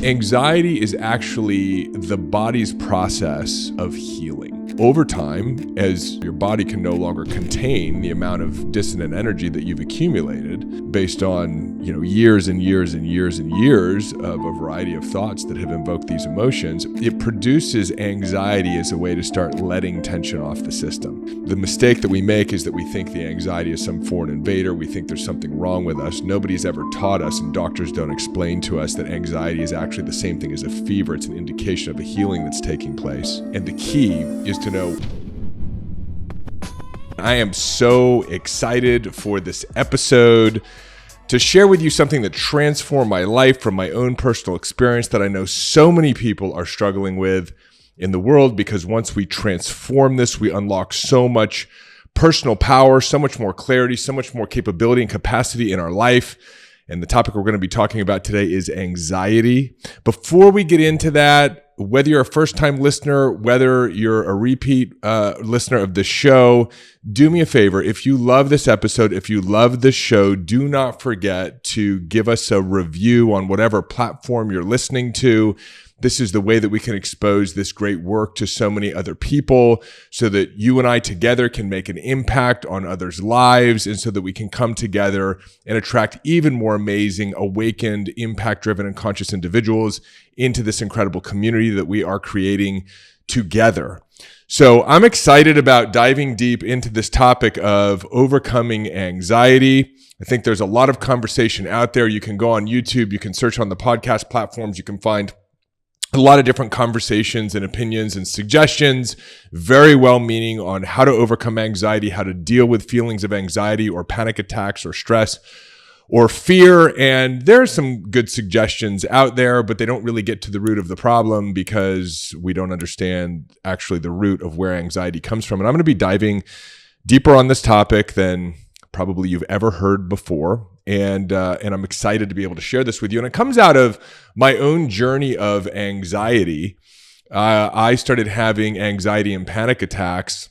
Anxiety is actually the body's process of healing. Over time, as your body can no longer contain the amount of dissonant energy that you've accumulated based on, years and years and years and years of a variety of thoughts that have invoked these emotions, it produces anxiety as a way to start letting tension off the system. The mistake that we make is that we think the anxiety is some foreign invader. We think there's something wrong with us. Nobody's ever taught us, and doctors don't explain to us, that anxiety is actually the same thing as a fever. It's an indication of a healing that's taking place. And the key is to know. I am so excited for this episode to share with you something that transformed my life from my own personal experience that I know so many people are struggling with in the world, because once we transform this, we unlock so much personal power, so much more clarity, so much more capability and capacity in our life. And the topic we're going to be talking about today is anxiety. Before we get into that, whether you're a first-time listener, whether you're a repeat listener of the show, do me a favor. If you love this episode, if you love the show, do not forget to give us a review on whatever platform you're listening to. This is the way that we can expose this great work to so many other people, so that you and I together can make an impact on others' lives, and so that we can come together and attract even more amazing, awakened, impact-driven, and conscious individuals into this incredible community that we are creating together. So I'm excited about diving deep into this topic of overcoming anxiety. I think there's a lot of conversation out there. You can go on YouTube, you can search on the podcast platforms, you can find a lot of different conversations and opinions and suggestions, very well-meaning, on how to overcome anxiety, how to deal with feelings of anxiety or panic attacks or stress or fear. And there are some good suggestions out there, but they don't really get to the root of the problem, because we don't understand actually the root of where anxiety comes from. And I'm going to be diving deeper on this topic than probably you've ever heard before. And I'm excited to be able to share this with you. And it comes out of my own journey of anxiety. I started having anxiety and panic attacks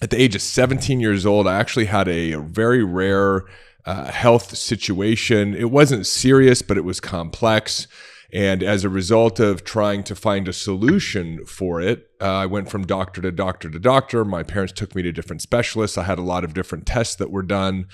at the age of 17 years old. I actually had a very rare health situation. It wasn't serious, but it was complex. And as a result of trying to find a solution for it, I went from doctor to doctor to doctor. My parents took me to different specialists. I had a lot of different tests that were done.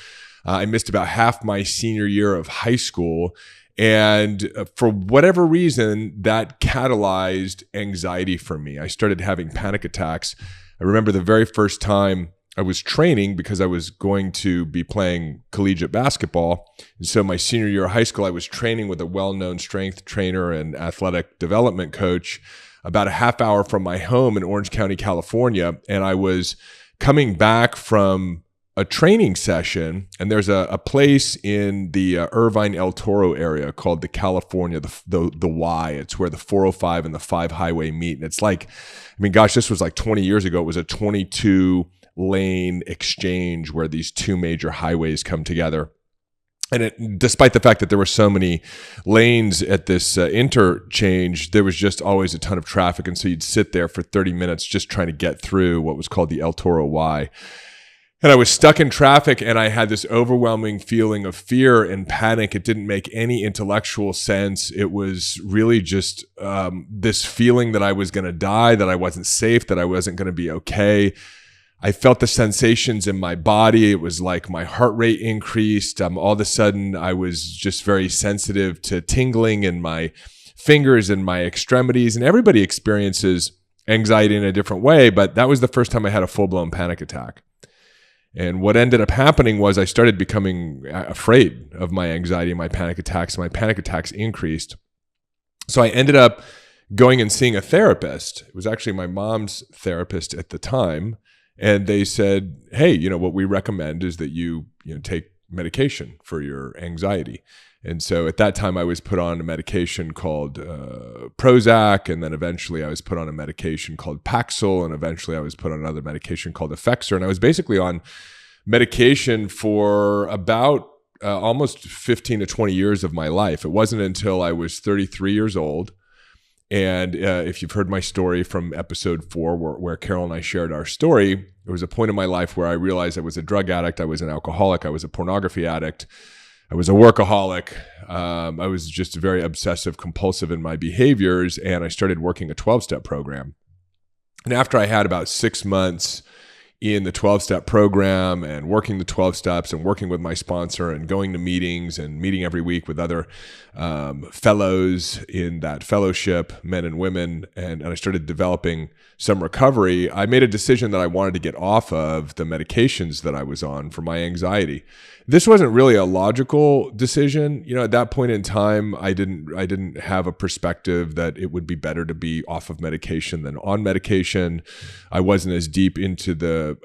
I missed about half my senior year of high school. And for whatever reason, that catalyzed anxiety for me. I started having panic attacks. I remember the very first time I was training, because I was going to be playing collegiate basketball. And so my senior year of high school, I was training with a well-known strength trainer and athletic development coach about a half hour from my home in Orange County, California. And I was coming back from a training session, and there's a place in the Irvine El Toro area called the California, the Y. It's where the 405 and the 5 highway meet. And it's like, this was like 20 years ago. It was a 22-lane exchange where these two major highways come together. And despite the fact that there were so many lanes at this interchange, there was just always a ton of traffic. And so you'd sit there for 30 minutes just trying to get through what was called the El Toro Y. And I was stuck in traffic, and I had this overwhelming feeling of fear and panic. It didn't make any intellectual sense. It was really just this feeling that I was going to die, that I wasn't safe, that I wasn't going to be okay. I felt the sensations in my body. It was like my heart rate increased. All of a sudden, I was just very sensitive to tingling in my fingers and my extremities. And everybody experiences anxiety in a different way, but that was the first time I had a full-blown panic attack. And what ended up happening was I started becoming afraid of my anxiety and my panic attacks. My panic attacks increased. So I ended up going and seeing a therapist. It was actually my mom's therapist at the time. And they said, hey, what we recommend is that you take medication for your anxiety. And so at that time, I was put on a medication called Prozac, and then eventually I was put on a medication called Paxil, and eventually I was put on another medication called Effexor. And I was basically on medication for about almost 15 to 20 years of my life. It wasn't until I was 33 years old. And if you've heard my story from episode 4, where Carol and I shared our story, there was a point in my life where I realized I was a drug addict, I was an alcoholic, I was a pornography addict. I was a workaholic. I was just very obsessive compulsive in my behaviors, and I started working a 12-step program. And after I had about 6 months in the 12-step program and working the 12 steps and working with my sponsor and going to meetings and meeting every week with other fellows in that fellowship, men and women, and I started developing some recovery, I made a decision that I wanted to get off of the medications that I was on for my anxiety. This wasn't really a logical decision. At that point in time, I didn't have a perspective that it would be better to be off of medication than on medication. I wasn't as deep into the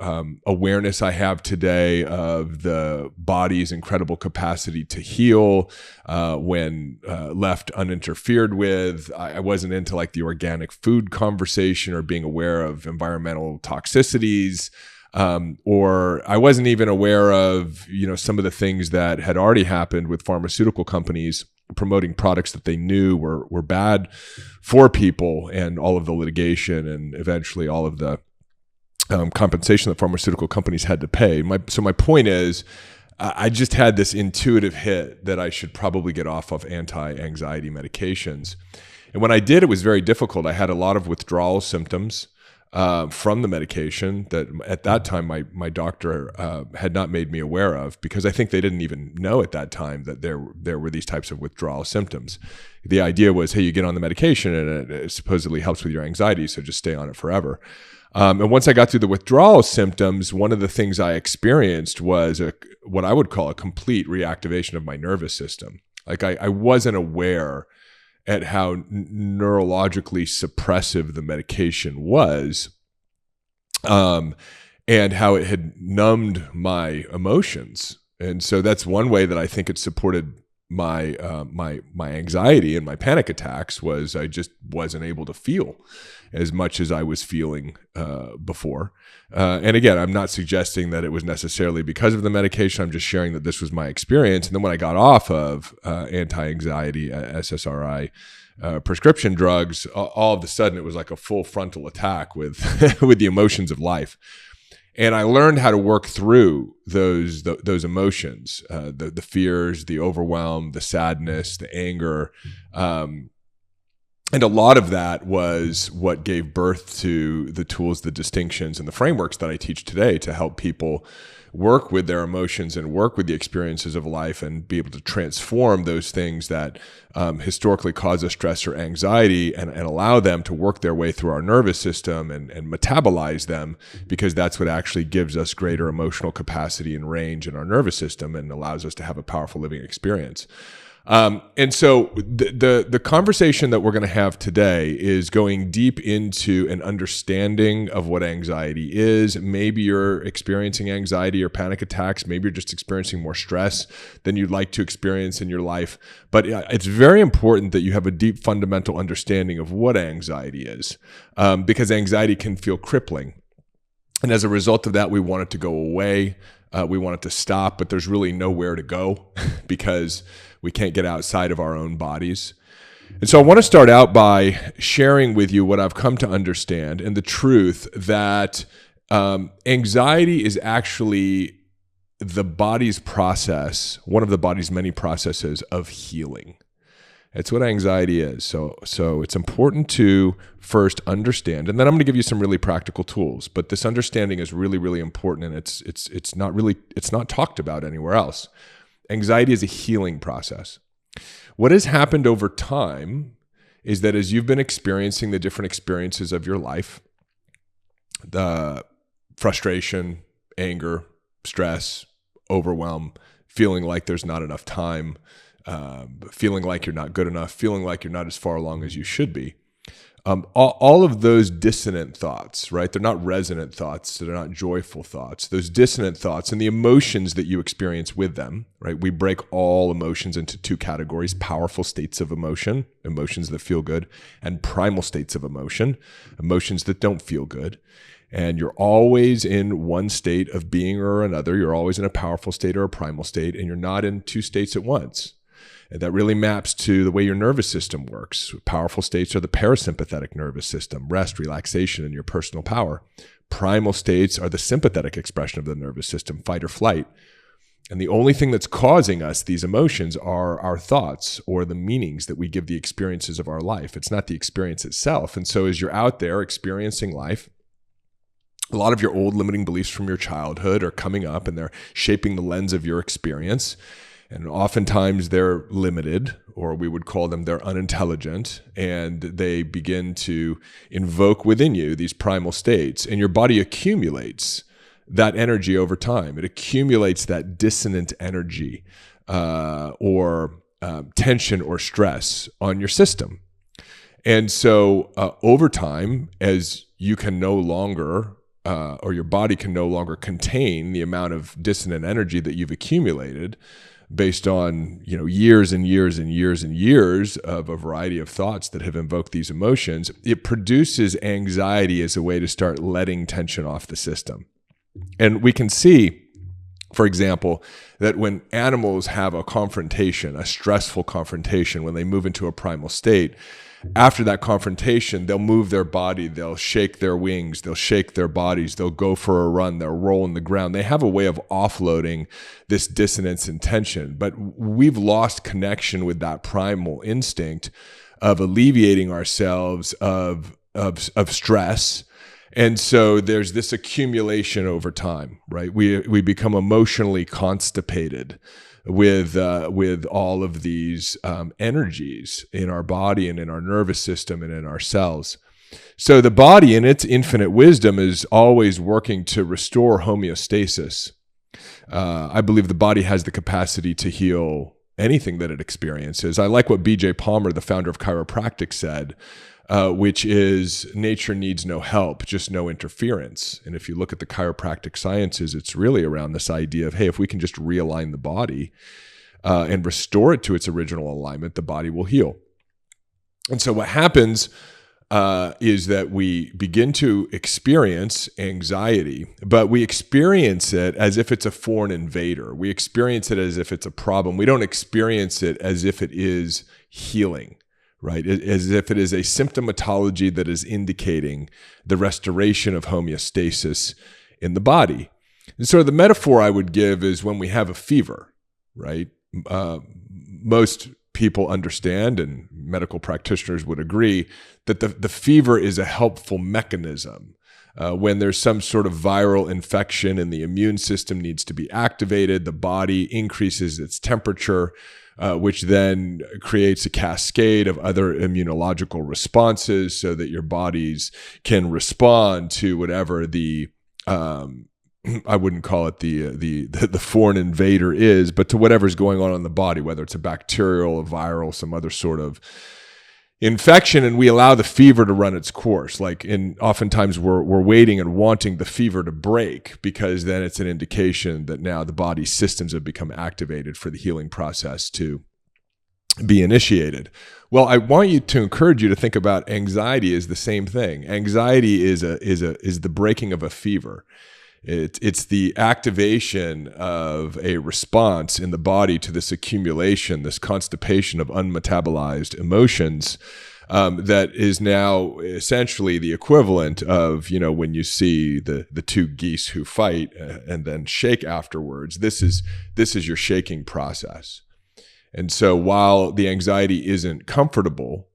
awareness I have today of the body's incredible capacity to heal when left uninterfered with. I wasn't into like the organic food conversation or being aware of environmental toxicities. Or I wasn't even aware of, some of the things that had already happened with pharmaceutical companies promoting products that they knew were bad for people, and all of the litigation and eventually all of the compensation that pharmaceutical companies had to pay. So my point is, I just had this intuitive hit that I should probably get off of anti-anxiety medications. And when I did, it was very difficult. I had a lot of withdrawal symptoms from the medication that at that time my doctor had not made me aware of, because I think they didn't even know at that time that there were these types of withdrawal symptoms. The idea was, hey, you get on the medication and it supposedly helps with your anxiety, so just stay on it forever. And once I got through the withdrawal symptoms, one of the things I experienced was what I would call a complete reactivation of my nervous system. Like I wasn't aware at how neurologically suppressive the medication was, and how it had numbed my emotions. And so that's one way that I think it supported my anxiety and my panic attacks, was I just wasn't able to feel as much as I was feeling before. And again, I'm not suggesting that it was necessarily because of the medication. I'm just sharing that this was my experience. And then when I got off of anti-anxiety, SSRI, prescription drugs, all of a sudden it was like a full frontal attack with with the emotions of life. And I learned how to work through those emotions, the fears, the overwhelm, the sadness, the anger. And a lot of that was what gave birth to the tools, the distinctions, and the frameworks that I teach today to help people work with their emotions and work with the experiences of life and be able to transform those things that historically cause us stress or anxiety, and allow them to work their way through our nervous system and metabolize them, because that's what actually gives us greater emotional capacity and range in our nervous system and allows us to have a powerful living experience. And so the conversation that we're going to have today is going deep into an understanding of what anxiety is. Maybe you're experiencing anxiety or panic attacks. Maybe you're just experiencing more stress than you'd like to experience in your life. But it's very important that you have a deep fundamental understanding of what anxiety is, because anxiety can feel crippling. And as a result of that, we want it to go away. We want it to stop, but there's really nowhere to go because we can't get outside of our own bodies. And so I want to start out by sharing with you what I've come to understand, and the truth that anxiety is actually the body's process, one of the body's many processes of healing. It's what anxiety is. So it's important to first understand, and then I'm going to give you some really practical tools. But this understanding is really, really important, and it's not talked about anywhere else. Anxiety is a healing process. What has happened over time is that as you've been experiencing the different experiences of your life, the frustration, anger, stress, overwhelm, feeling like there's not enough time, feeling like you're not good enough, feeling like you're not as far along as you should be. All of those dissonant thoughts, right? They're not resonant thoughts. They're not joyful thoughts. Those dissonant thoughts and the emotions that you experience with them, right? We break all emotions into two categories: powerful states of emotion, emotions that feel good, and primal states of emotion, emotions that don't feel good. And you're always in one state of being or another. You're always in a powerful state or a primal state, and you're not in two states at once. And that really maps to the way your nervous system works. Powerful states are the parasympathetic nervous system, rest, relaxation, and your personal power. Primal states are the sympathetic expression of the nervous system, fight or flight. And the only thing that's causing us these emotions are our thoughts or the meanings that we give the experiences of our life. It's not the experience itself. And so as you're out there experiencing life, a lot of your old limiting beliefs from your childhood are coming up and they're shaping the lens of your experience. And oftentimes they're limited, or we would call them they're unintelligent, and they begin to invoke within you these primal states, and your body accumulates that energy over time. It accumulates that dissonant energy or tension or stress on your system. And so over time, as you can no longer or your body can no longer contain the amount of dissonant energy that you've accumulated based on, years and years and years and years of a variety of thoughts that have invoked these emotions, it produces anxiety as a way to start letting tension off the system. And we can see, for example, that when animals have a confrontation, a stressful confrontation, when they move into a primal state, after that confrontation, they'll move their body, they'll shake their wings, they'll shake their bodies, they'll go for a run, they'll roll on the ground. They have a way of offloading this dissonance and tension, but we've lost connection with that primal instinct of alleviating ourselves of stress. And so there's this accumulation over time, right? We become emotionally constipated with all of these energies in our body and in our nervous system and in our cells. So the body, in its infinite wisdom, is always working to restore homeostasis. I believe the body has the capacity to heal anything that it experiences. I like what B.J. Palmer, the founder of chiropractic, said, which is nature needs no help, just no interference. And if you look at the chiropractic sciences, it's really around this idea of, hey, if we can just realign the body and restore it to its original alignment, the body will heal. And so what happens is that we begin to experience anxiety, but we experience it as if it's a foreign invader. We experience it as if it's a problem. We don't experience it as if it is healing. Right? As if it is a symptomatology that is indicating the restoration of homeostasis in the body. And so the metaphor I would give is when we have a fever, right? Most people understand, and medical practitioners would agree, that the fever is a helpful mechanism. When there's some sort of viral infection and the immune system needs to be activated, the body increases its temperature, which then creates a cascade of other immunological responses so that your bodies can respond to whatever the I wouldn't call it the foreign invader is, but to whatever's going on in the body, whether it's a bacterial, a viral, some other sort of infection, and we allow the fever to run its course. Oftentimes we're waiting and wanting the fever to break, because then it's an indication that now the body's systems have become activated for the healing process to be initiated. Well, I want you to encourage you to think about anxiety as the same thing. Anxiety is the breaking of a fever. It's the activation of a response in the body to this accumulation, this constipation of unmetabolized emotions that is now essentially the equivalent of, when you see the two geese who fight and then shake afterwards. This is your shaking process. And so while the anxiety isn't comfortable,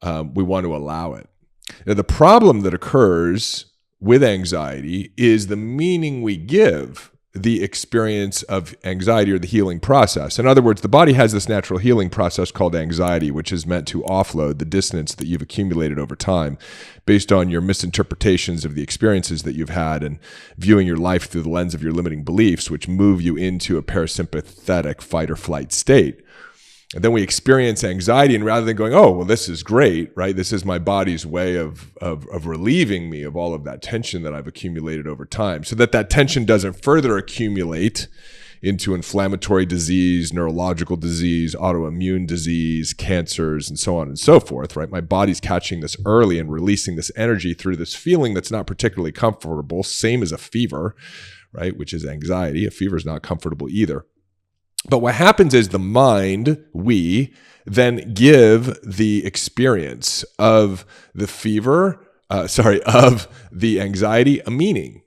we want to allow it. Now, the problem that occurs with anxiety is the meaning we give the experience of anxiety or the healing process. In other words, the body has this natural healing process called anxiety, which is meant to offload the dissonance that you've accumulated over time based on your misinterpretations of the experiences that you've had and viewing your life through the lens of your limiting beliefs, which move you into a parasympathetic fight or flight state. And then we experience anxiety, and rather than going, oh, well, this is great, right? This is my body's way of relieving me of all of that tension that I've accumulated over time, so that tension doesn't further accumulate into inflammatory disease, neurological disease, autoimmune disease, cancers, and so on and so forth, right? My body's catching this early and releasing this energy through this feeling that's not particularly comfortable, same as a fever, right? Which is anxiety. A fever is not comfortable either. But what happens is the mind, we then give the experience of the fever, of the anxiety a meaning.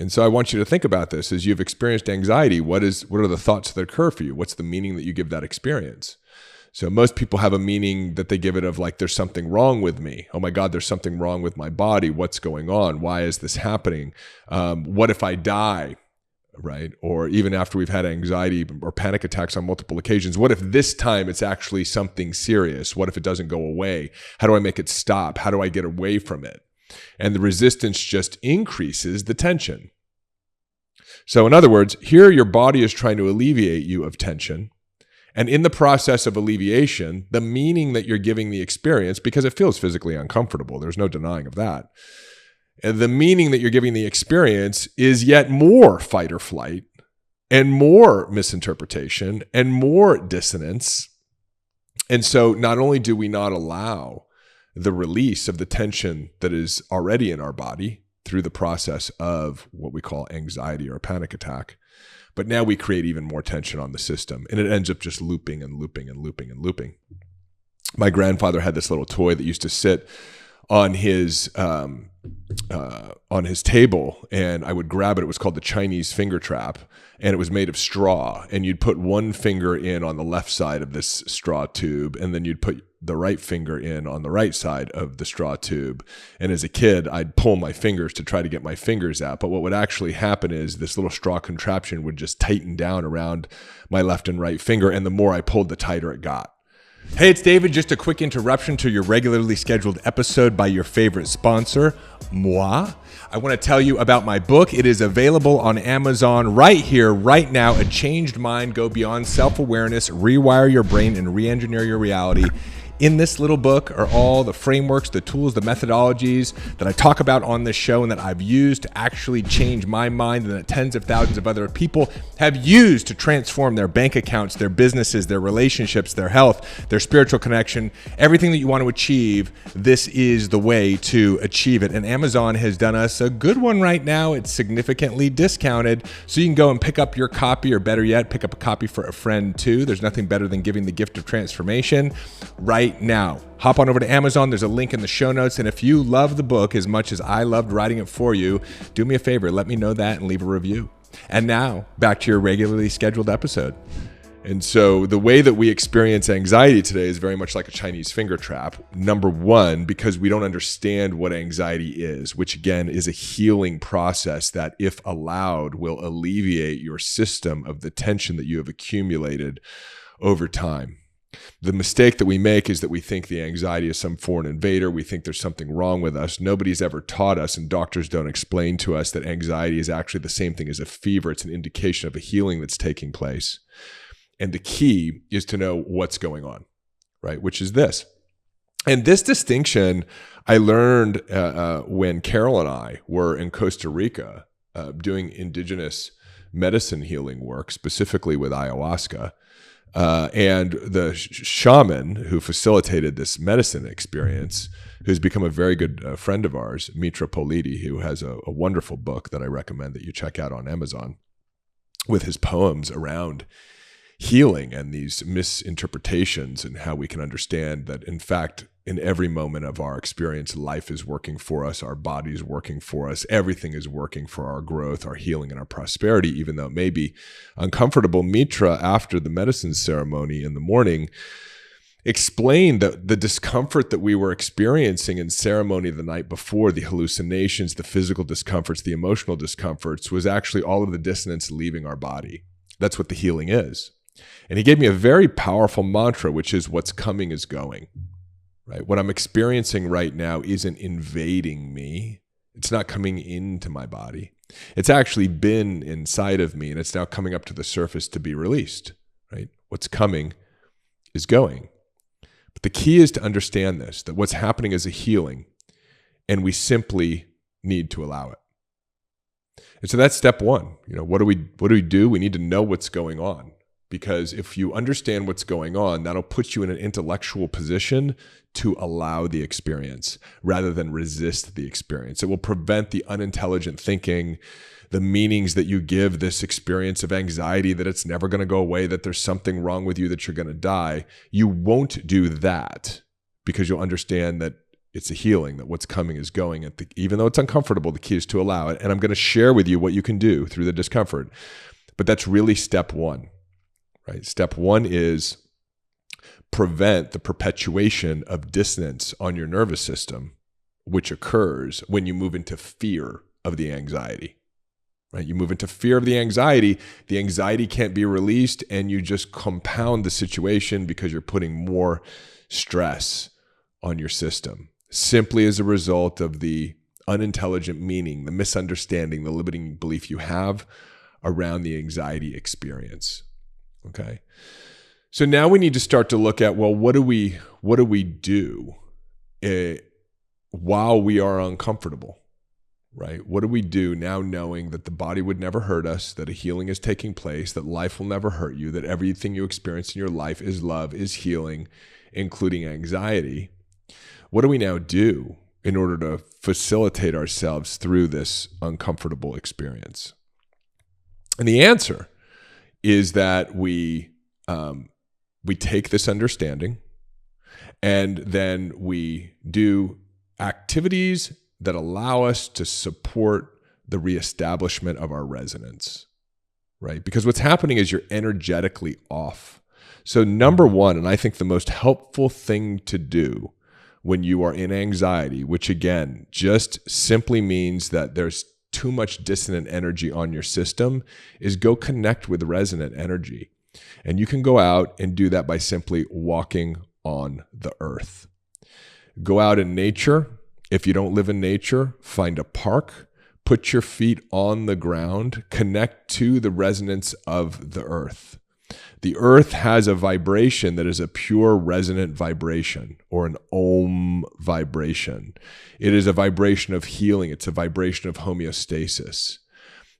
And so I want you to think about this as you've experienced anxiety. What are the thoughts that occur for you? What's the meaning that you give that experience? So most people have a meaning that they give it of like, there's something wrong with me. Oh my God, there's something wrong with my body. What's going on? Why is this happening? What if I die? Right? Or even after we've had anxiety or panic attacks on multiple occasions, what if this time it's actually something serious? What if it doesn't go away? How do I make it stop? How do I get away from it? And the resistance just increases the tension. So in other words, here your body is trying to alleviate you of tension. And in the process of alleviation, the meaning that you're giving the experience, because it feels physically uncomfortable, there's no denying of that. And the meaning that you're giving the experience is yet more fight or flight and more misinterpretation and more dissonance. And so not only do we not allow the release of the tension that is already in our body through the process of what we call anxiety or a panic attack, but now we create even more tension on the system, and it ends up just looping and looping and looping and looping. My grandfather had this little toy that used to sit on his table, and I would grab it. It was called the Chinese finger trap, and it was made of straw. And you'd put one finger in on the left side of this straw tube, and then you'd put the right finger in on the right side of the straw tube. And as a kid, I'd pull my fingers to try to get my fingers out. But what would actually happen is this little straw contraption would just tighten down around my left and right finger. And the more I pulled, the tighter it got. Hey, it's David. Just a quick interruption to your regularly scheduled episode by your favorite sponsor, moi. I want to tell you about my book. It is available on Amazon right here, right now. A Changed Mind, Go Beyond Self-Awareness, Rewire Your Brain, and Re-Engineer Your Reality. In this little book are all the frameworks, the tools, the methodologies that I talk about on this show and that I've used to actually change my mind and that tens of thousands of other people have used to transform their bank accounts, their businesses, their relationships, their health, their spiritual connection, everything that you want to achieve. This is the way to achieve it. And Amazon has done us a good one right now. It's significantly discounted. So you can go and pick up your copy, or better yet, pick up a copy for a friend too. There's nothing better than giving the gift of transformation right now. Hop on over to Amazon. There's a link in the show notes. And if you love the book as much as I loved writing it for you, do me a favor, let me know that and leave a review. And now back to your regularly scheduled episode. And so the way that we experience anxiety today is very much like a Chinese finger trap. Number one, because we don't understand what anxiety is, which again is a healing process that, if allowed, will alleviate your system of the tension that you have accumulated over time. The mistake that we make is that we think the anxiety is some foreign invader. We think there's something wrong with us. Nobody's ever taught us, and doctors don't explain to us, that anxiety is actually the same thing as a fever. It's an indication of a healing that's taking place. And the key is to know what's going on, right? Which is this. And this distinction I learned when Carol and I were in Costa Rica doing indigenous medicine healing work, specifically with ayahuasca. And the shaman who facilitated this medicine experience, who's become a very good friend of ours, Mitra Politi, who has a wonderful book that I recommend that you check out on Amazon with his poems around healing and these misinterpretations and how we can understand that, in fact, in every moment of our experience, life is working for us, our body is working for us, everything is working for our growth, our healing, and our prosperity, even though it may be uncomfortable. Mitra, after the medicine ceremony in the morning, explained that the discomfort that we were experiencing in ceremony the night before, the hallucinations, the physical discomforts, the emotional discomforts, was actually all of the dissonance leaving our body. That's what the healing is. And he gave me a very powerful mantra, which is, what's coming is going. Right? What I'm experiencing right now isn't invading me. It's not coming into my body. It's actually been inside of me, and it's now coming up to the surface to be released. Right? What's coming is going. But the key is to understand this, that what's happening is a healing, and we simply need to allow it. And so that's step one. What do we do? We need to know what's going on. Because if you understand what's going on, that'll put you in an intellectual position to allow the experience rather than resist the experience. It will prevent the unintelligent thinking, the meanings that you give this experience of anxiety, that it's never going to go away, that there's something wrong with you, that you're going to die. You won't do that because you'll understand that It's a healing, that what's coming is going. Even though it's uncomfortable, the key is to allow it. And I'm going to share with you what you can do through the discomfort. But that's really step one, right? Step one is prevent the perpetuation of dissonance on your nervous system, which occurs when you move into fear of the anxiety, right? You move into fear of the anxiety can't be released, and you just compound the situation because you're putting more stress on your system, simply as a result of the unintelligent meaning, the misunderstanding, the limiting belief you have around the anxiety experience. Okay. So now we need to start to look at, well, what do we do while we are uncomfortable, right? What do we do now, knowing that the body would never hurt us, that a healing is taking place, that life will never hurt you, that everything you experience in your life is love, is healing, including anxiety? What do we now do in order to facilitate ourselves through this uncomfortable experience? And the answer is that we take this understanding, and then we do activities that allow us to support the reestablishment of our resonance, right? Because what's happening is you're energetically off. So number one, and I think the most helpful thing to do when you are in anxiety, which again, just simply means that there's too much dissonant energy on your system, is go connect with resonant energy. And you can go out and do that by simply walking on the earth. Go out in nature. If you don't live in nature, find a park, put your feet on the ground, connect to the resonance of the earth. The earth has a vibration that is a pure resonant vibration, or an Om vibration. It is a vibration of healing. It's a vibration of homeostasis.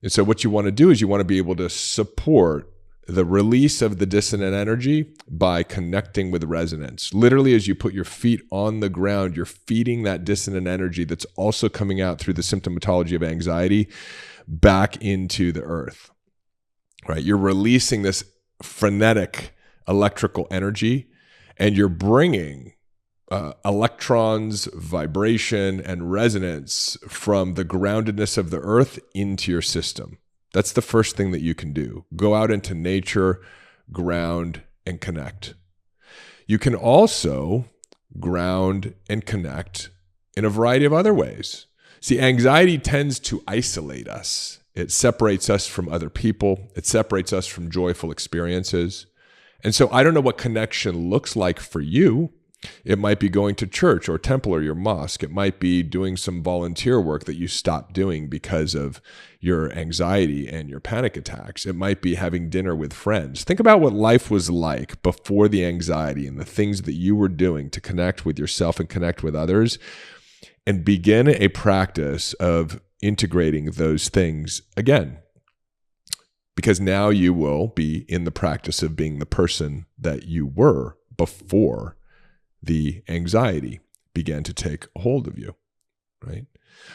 And so what you want to do is you want to be able to support the release of the dissonant energy by connecting with resonance. Literally, as you put your feet on the ground, you're feeding that dissonant energy that's also coming out through the symptomatology of anxiety back into the earth, right? You're releasing this frenetic electrical energy, and you're bringing electrons, vibration, and resonance from the groundedness of the earth into your system. That's the first thing that you can do. Go out into nature, ground, and connect. You can also ground and connect in a variety of other ways. See, anxiety tends to isolate us. It separates us from other people. It separates us from joyful experiences. And so I don't know what connection looks like for you. It might be going to church or temple or your mosque. It might be doing some volunteer work that you stopped doing because of your anxiety and your panic attacks. It might be having dinner with friends. Think about what life was like before the anxiety and the things that you were doing to connect with yourself and connect with others, and begin a practice of integrating those things again. Because now you will be in the practice of being the person that you were before the anxiety began to take a hold of you, right?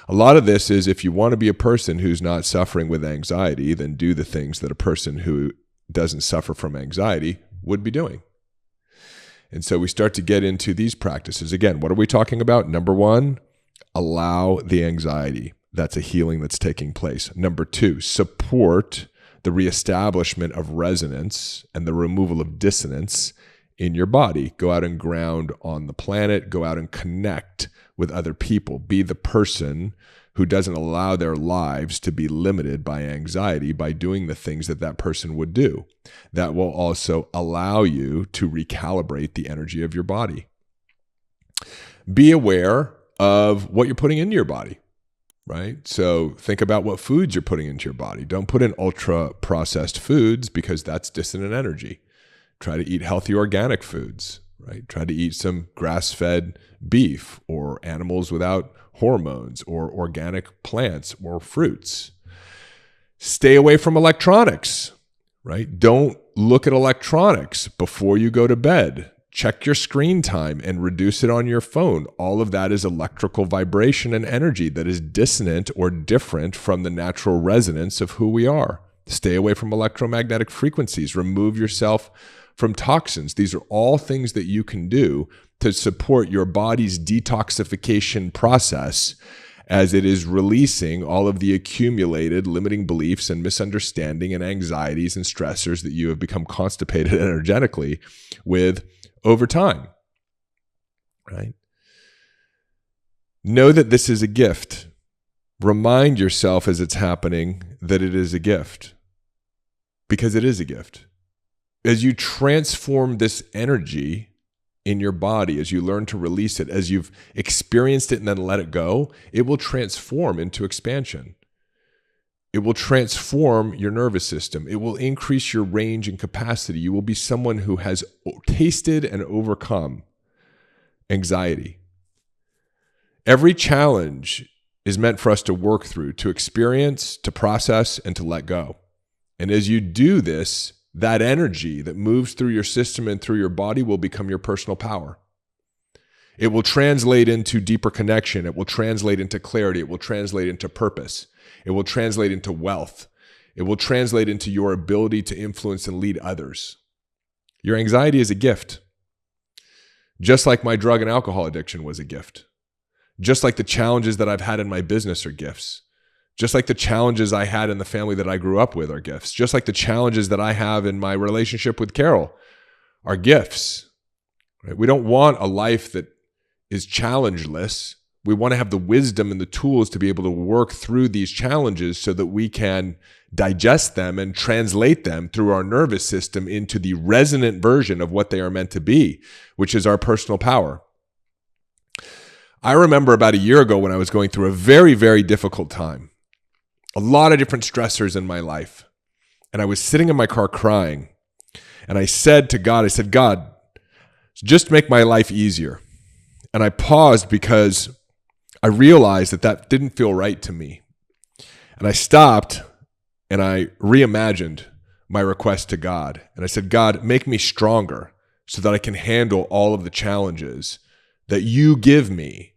A lot of this is, if you want to be a person who's not suffering with anxiety, then do the things that a person who doesn't suffer from anxiety would be doing. And so we start to get into these practices. Again, what are we talking about? Number one, allow the anxiety. That's a healing that's taking place. Number two, support the reestablishment of resonance and the removal of dissonance in your body. Go out and ground on the planet. Go out and connect with other people. Be the person who doesn't allow their lives to be limited by anxiety by doing the things that that person would do. That will also allow you to recalibrate the energy of your body. Be aware of what you're putting into your body, right? So think about what foods you're putting into your body. Don't put in ultra processed foods, because that's dissonant energy. Try to eat healthy organic foods, right? Try to eat some grass-fed beef, or animals without hormones, or organic plants or fruits. Stay away from electronics, right? Don't look at electronics before you go to bed. Check your screen time and reduce it on your phone. All of that is electrical vibration and energy that is dissonant or different from the natural resonance of who we are. Stay away from electromagnetic frequencies. Remove yourself from toxins. These are all things that you can do to support your body's detoxification process as it is releasing all of the accumulated limiting beliefs and misunderstanding and anxieties and stressors that you have become constipated energetically with over time, right? Know that this is a gift. Remind yourself as it's happening that it is a gift, because it is a gift. As you transform this energy in your body, as you learn to release it, as you've experienced it and then let it go, it will transform into expansion. It will transform your nervous system. It will increase your range and capacity. You will be someone who has tasted and overcome anxiety. Every challenge is meant for us to work through, to experience, to process, and to let go. And as you do this, that energy that moves through your system and through your body will become your personal power. It will translate into deeper connection. It will translate into clarity. It will translate into purpose. It will translate into wealth. It will translate into your ability to influence and lead others. Your anxiety is a gift. Just like my drug and alcohol addiction was a gift. Just like the challenges that I've had in my business are gifts. Just like the challenges I had in the family that I grew up with are gifts. Just like the challenges that I have in my relationship with Carol are gifts. Right? We don't want a life that is challengeless. We want to have the wisdom and the tools to be able to work through these challenges so that we can digest them and translate them through our nervous system into the resonant version of what they are meant to be, which is our personal power. I remember about a year ago when I was going through a very, very difficult time. A lot of different stressors in my life. And I was sitting in my car crying. And I said to God, God, just make my life easier. And I paused because I realized that that didn't feel right to me. And I stopped and I reimagined my request to God. And I said, God, make me stronger so that I can handle all of the challenges that you give me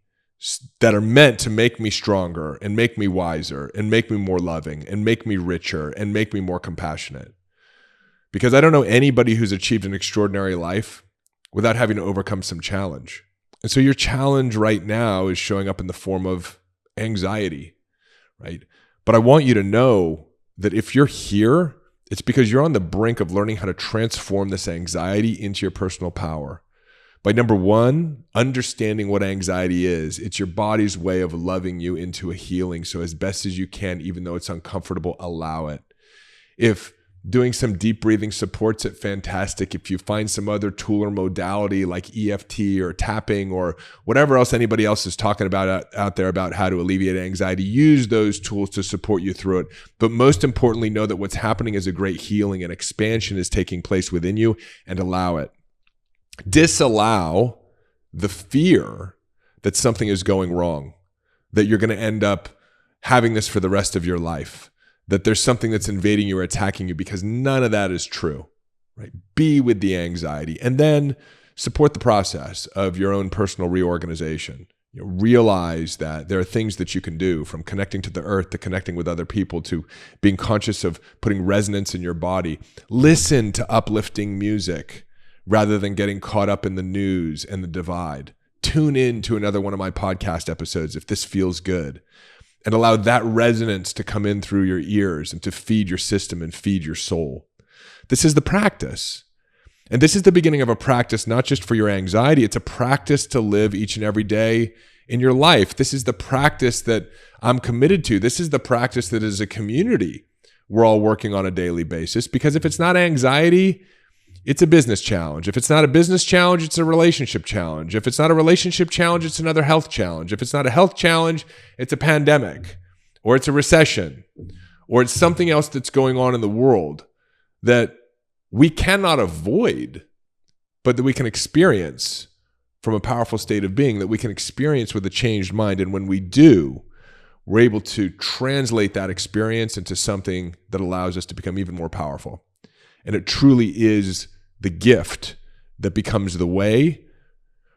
that are meant to make me stronger and make me wiser and make me more loving and make me richer and make me more compassionate. Because I don't know anybody who's achieved an extraordinary life without having to overcome some challenge. And so your challenge right now is showing up in the form of anxiety, right? But I want you to know that if you're here, it's because you're on the brink of learning how to transform this anxiety into your personal power. By number one, understanding what anxiety is. It's your body's way of loving you into a healing. So as best as you can, even though it's uncomfortable, allow it. If doing some deep breathing supports it, fantastic. If you find some other tool or modality like EFT or tapping or whatever else anybody else is talking about out there about how to alleviate anxiety, use those tools to support you through it. But most importantly, know that what's happening is a great healing and expansion is taking place within you, and allow it. Disallow the fear that something is going wrong, that you're going to end up having this for the rest of your life, that there's something that's invading you or attacking you, because none of that is true, right? Be with the anxiety and then support the process of your own personal reorganization. You know, realize that there are things that you can do, from connecting to the earth to connecting with other people to being conscious of putting resonance in your body. Listen to uplifting music rather than getting caught up in the news and the divide. Tune in to another one of my podcast episodes if this feels good, and allow that resonance to come in through your ears and to feed your system and feed your soul. This is the practice. And this is the beginning of a practice, not just for your anxiety. It's a practice to live each and every day in your life. This is the practice that I'm committed to. This is the practice that as a community we're all working on a daily basis. Because if it's not anxiety, it's a business challenge. If it's not a business challenge, it's a relationship challenge. If it's not a relationship challenge, it's another health challenge. If it's not a health challenge, it's a pandemic, or it's a recession, or it's something else that's going on in the world that we cannot avoid, but that we can experience from a powerful state of being, that we can experience with a changed mind. And when we do, we're able to translate that experience into something that allows us to become even more powerful. And it truly is the gift that becomes the way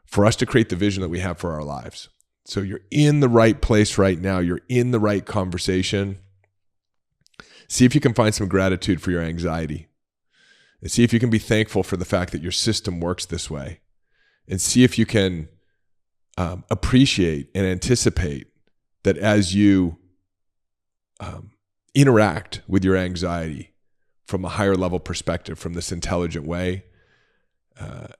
for us to create the vision that we have for our lives. So you're in the right place right now. You're in the right conversation. See if you can find some gratitude for your anxiety. And see if you can be thankful for the fact that your system works this way. And see if you can appreciate and anticipate that as you interact with your anxiety from a higher level perspective, from this intelligent way,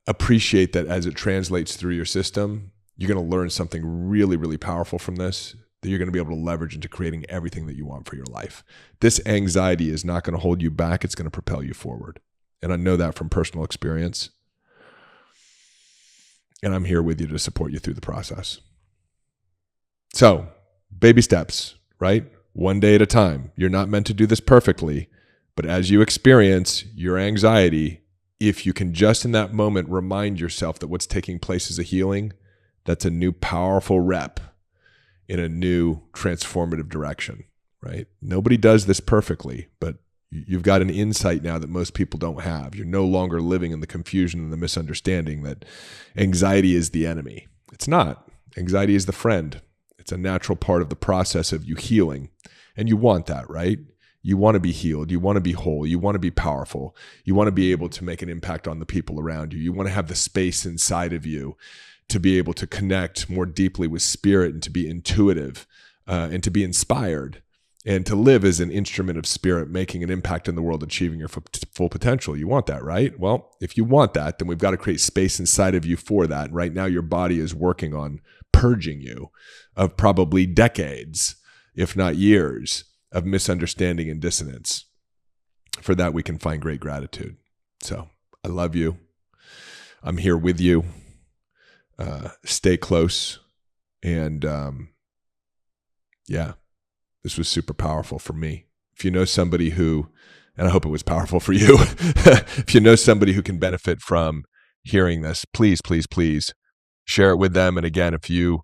appreciate that as it translates through your system, you're going to learn something really, really powerful from this that you're going to be able to leverage into creating everything that you want for your life. This anxiety is not going to hold you back. It's going to propel you forward. And I know that from personal experience. And I'm here with you to support you through the process. So, baby steps, right? One day at a time. You're not meant to do this perfectly, but as you experience your anxiety, if you can just in that moment remind yourself that what's taking place is a healing, that's a new powerful rep in a new transformative direction, right? Nobody does this perfectly, but you've got an insight now that most people don't have. You're no longer living in the confusion and the misunderstanding that anxiety is the enemy. It's not. Anxiety is the friend. It's a natural part of the process of you healing. And you want that, right? You want to be healed. You want to be whole. You want to be powerful. You want to be able to make an impact on the people around you. You want to have the space inside of you to be able to connect more deeply with spirit and to be intuitive and to be inspired and to live as an instrument of spirit, making an impact in the world, achieving your full potential. You want that, right? Well, if you want that, then we've got to create space inside of you for that. Right now, your body is working on purging you of probably decades, if not years, of misunderstanding and dissonance. For that, we can find great gratitude. So I love you. I'm here with you. Stay close. And this was super powerful for me. If you know somebody who, and I hope it was powerful for you, if you know somebody who can benefit from hearing this, please, please, please share it with them. And again, if you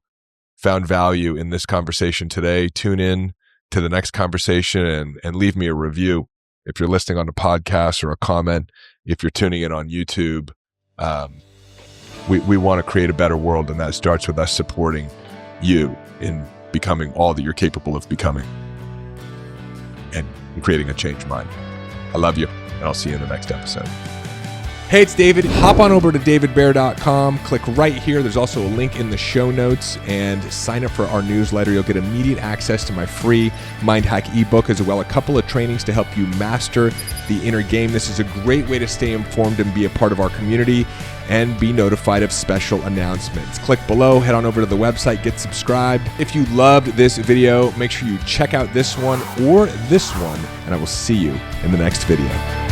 found value in this conversation today, tune in to the next conversation and leave me a review. If you're listening on a podcast or a comment, if you're tuning in on YouTube, we want to create a better world, and that starts with us supporting you in becoming all that you're capable of becoming and creating a changed mind. I love you, and I'll see you in the next episode. Hey, it's David. Hop on over to davidbear.com. Click right here. There's also a link in the show notes, and sign up for our newsletter. You'll get immediate access to my free Mind Hack ebook, as well as a couple of trainings to help you master the inner game. This is a great way to stay informed and be a part of our community and be notified of special announcements. Click below, head on over to the website, get subscribed. If you loved this video, make sure you check out this one or this one, and I will see you in the next video.